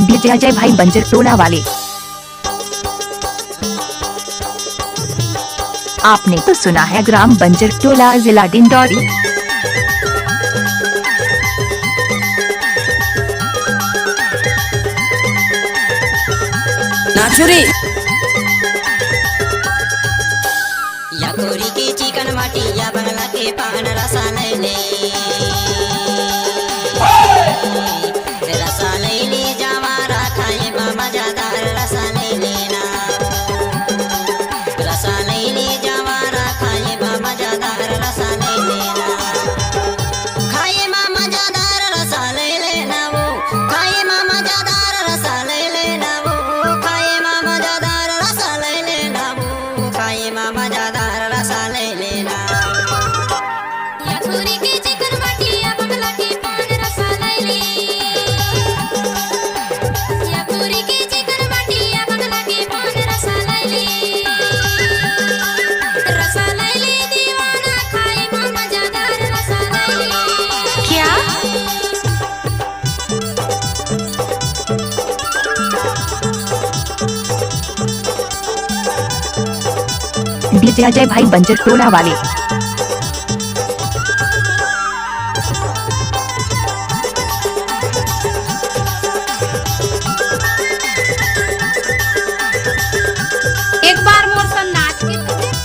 DJ Ajay भाई बंजर टोला वाले। आपने तो सुना है ग्राम बंजर टोला, जिला डिंडौरी। नाचुरी या कोरी के चिकन माटी या बंगला के पान रसा ले रसा ले जवारा खाए मामा जादार रसा ले लेना रसा ले जवारा खाए मामा जादार रसा ले लेना खाए मामा जादार रसा ले लेना वो खाए मामा जादार रसा ले लेना वो खाए मामा जादार रसा ले लेना वो खाए मामा जादार रसा ले लेना या पूरी के चिकन बाटी या बंगला के पान रसा ले या पूरी के चिकन बाटी या बंगला के पान रसा ले दीवाना खाए मामा जादार रसा ले क्या डीजे अजय भाई बंजर टोला वाले। एक बार मोर संग नाच के तो देख।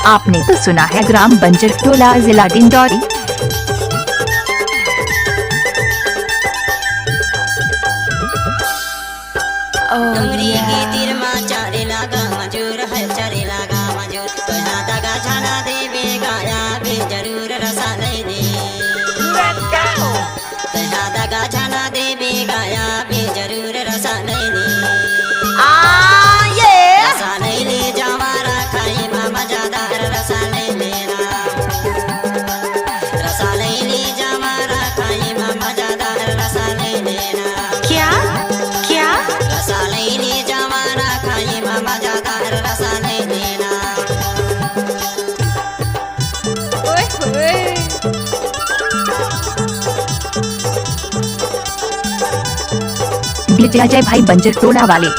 आपने तो सुना है ग्राम बंजर टोला, जिला डिंडौरी। डोंगरी के तीर मा चारे लागा मजूर है चारे लागा मजूर कहा दगा छाना देवे गाया भी जरूर रसा ले दे कहा दगा छाना देवे गाया भी जरूर रसा ले दे रसा ले ले जवारा खाए मामा जादार रसा ले लेना रसा ले ले जवारा खाए मामा जादार रसा ले लेना क्या क्या रसा ले ले जवारा खाए मामा जादार रसा ले लेना ओए होए डीजे अजय भाई बंजर टोला वाले।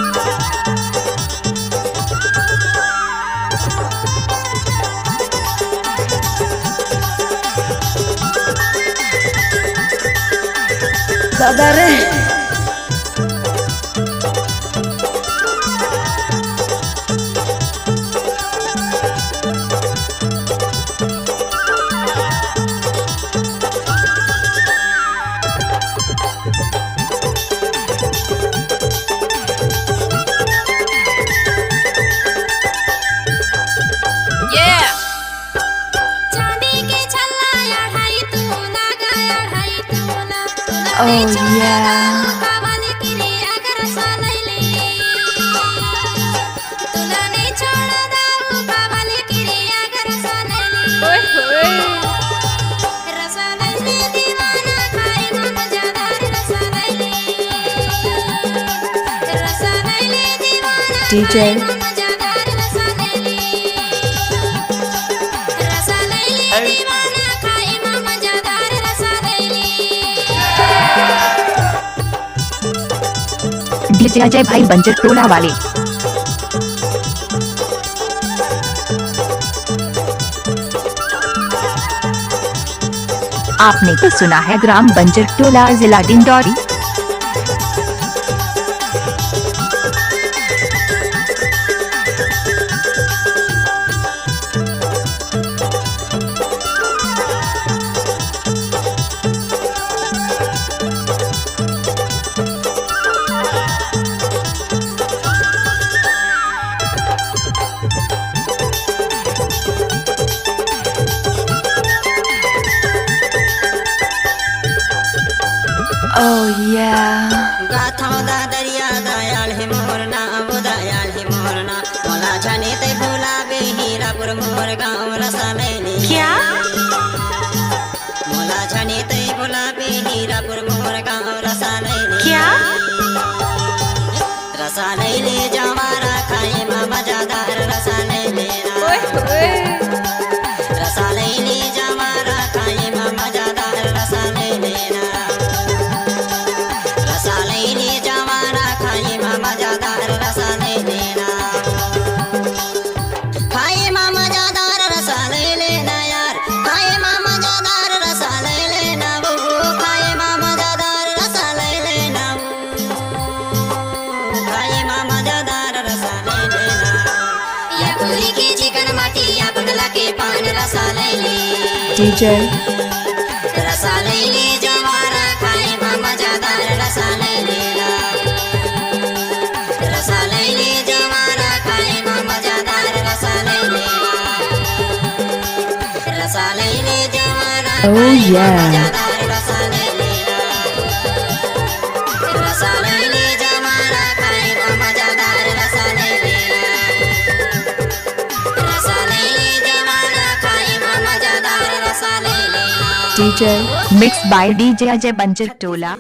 दादा रे चांदी के छल्ला अढ़ाई तोला गाया अढ़ाई तोला Oh, yeah. कावाले किरिया कर रसा ले तुला नहीं छोड़ दाऊ कावाले किरिया कर रसा ले ओए होए रसा ले दीवाना खाए मामा जादार रसा ले दीवाना DJ. खाए मामा जादार रसा ले दीवाना खाए मामा जादार रसा ले डीजे अजय भाई बंजर टोला वाले। आपने तो सुना है ग्राम बंजर टोला, जिला डिंडौरी। Oh yeah. गाथा दा दरिया दयाल है मोरना वो दयाल है मोरना मोला जाने ते भोला बे हीरापुर मोर गाँव रसा ले क्या मोला जाने ते भोला बे हीरापुर मोर गाँव रसा ले क्या रसा लैले जवारा खाए मा मजादार रसा लैले रसा लैले जवारा खाए मा मजादार रसा लैले रसा लैले जवारा खाए मा मजादार रसा लैले खाए मा मजादार रसा लैले ना यार खाए मा मजादार रसा लैले ना वो खाए मा मजादार रसा लैले ना खाए मा मजादार रसा लैले ना या पूरी की चिकन माटी या बगला के पान रसा लैले DJ रसा लैले जवारा खाए मा मजादार रसा लैले रसा लैले जवारा खाए मा मजादार रसा लैले रसा लैले जवारा Oh yeah. मजादार रसा लैले रसा लैले जवारा खाए मा मजादार रसा लैले रसा लैले जवारा खाए मा मजादार रसा लैले DJ mixed by DJ Ajay Banjar Tola.